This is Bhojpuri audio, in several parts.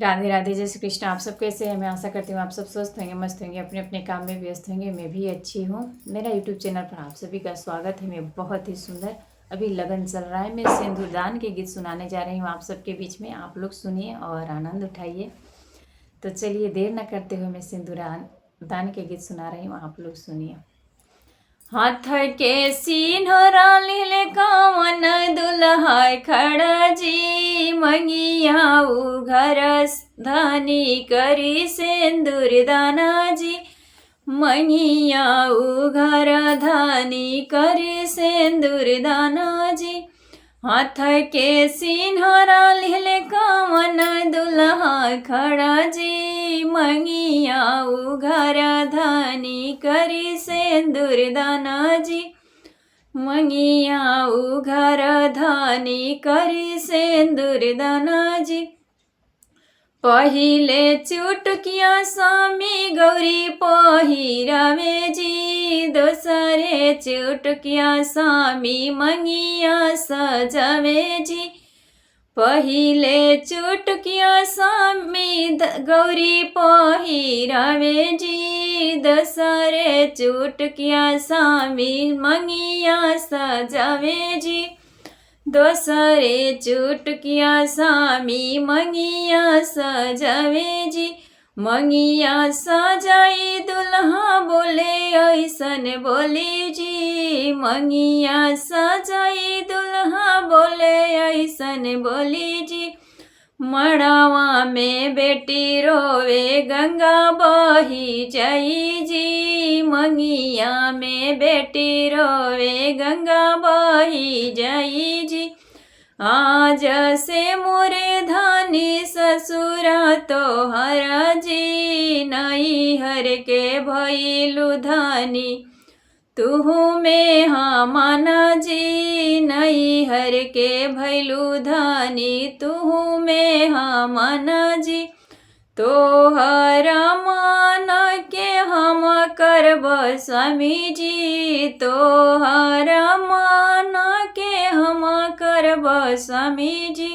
राधे राधे, जय श्री कृष्ण। आप सब कैसे हैं? मैं आशा करती हूँ आप सब स्वस्थ होंगे, मस्त होंगे, अपने अपने काम में व्यस्त होंगे। मैं भी अच्छी हूँ। मेरा यूट्यूब चैनल पर आप सभी का स्वागत है। मैं बहुत ही सुंदर, अभी लगन चल रहा है, मैं सिंदूरदान के गीत सुनाने जा रही हूँ आप सबके बीच में। आप लोग सुनिए और आनंद उठाइए। तो चलिए देर न करते हुए मैं सिंदूरदान के गीत सुना रही हूँ, आप लोग सुनिए। हाथ के सिन्होरा लिहले कावन दुल्हा खड़ा जी, मंगिया उघर धनी करी सिंदूर दाना जी, मंगिया उघर धनी करी सिंदूर दाना जी। हाथ के सिन्होरा लिहले कावन दुल्हा खड़ा जी, मंगिया उघर धनी करी सिंदूर दाना जी, मंगिया उघर धनी करी सिंदूर दाना जी। पहिले चुटकिया स्वामी गौरी पहिरावे जी, दोसरे चुटकिया स्वामी मंगिया सजावे जी। पहिले चुटकिया स्वामी गौरी पहिरावे जी, दोसरे चुटकिया स्वामी मंगिया सजावे जी। दोसरे चुटकिया स्वामी मंगिया सजावे जी। मंगिया सजाई दुल्हा बोले ऐसन बोली जी, मंगिया सजाई दुल्हा बोले ऐसन बोली जी। मड़ावा में बेटी रोवे गंगा बही जाई जी, मंगिया में बेटी रोवे गंगा बही जाई जी। आज से मोरे धानी ससुरा तोहरा जी, नैहर के भइलु धानी तुहु में माना जी, नैहर के भैलू धानी तुहु में माना जी। तोहरा मान के हम करब स्वामी जी, तोहरा मान के हम करब स्वामी जी।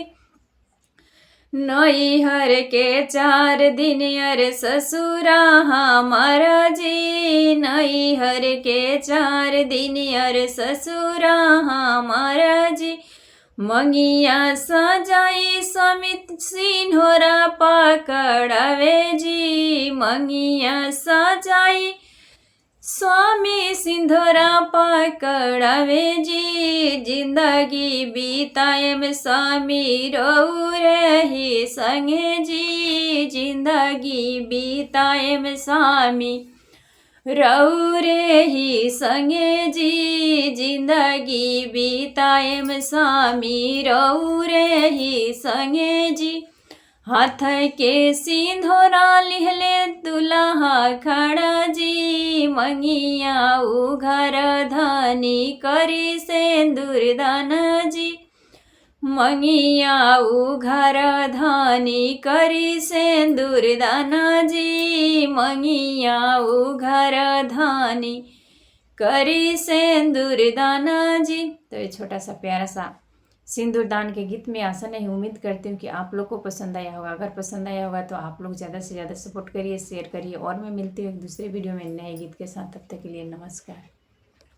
नैहर के 4 दिन अर ससुरा हमारा जी, नैहर के 4 दिन अर ससुरा हमारा जी। मंगिया सजाई स्वामी सिन्होरा पकड़ावे जी, मंगिया सजाई स्वामी सिंधोरा पकड़ावे जी। जिंदगी बीताएम स्वामी रहु रही संगे जी, जिंदगी बीताएम स्वामी रहु रही संगे जी, जिंदगी बीताएम स्वामी रहु रही संगे जी। हाथ के सिंधोरा लिहले दुल्हा खड़ा जी, मंगिया उघर धनी करी सिंदूर दाना जी, मंगिया उघर धनी करी सिंदूर दाना जी, मंगिया उघर धनी करी सिंदूर दाना जी। तो ये छोटा सा प्यारा सा सिंदूरदान के गीत में आशा नहीं, उम्मीद करती हूँ कि आप लोग को पसंद आया होगा। अगर पसंद आया होगा तो आप लोग ज़्यादा से ज़्यादा सपोर्ट करिए, शेयर करिए। और मैं मिलती हूँ एक दूसरे वीडियो में नए गीत के साथ। तब तक के लिए नमस्कार।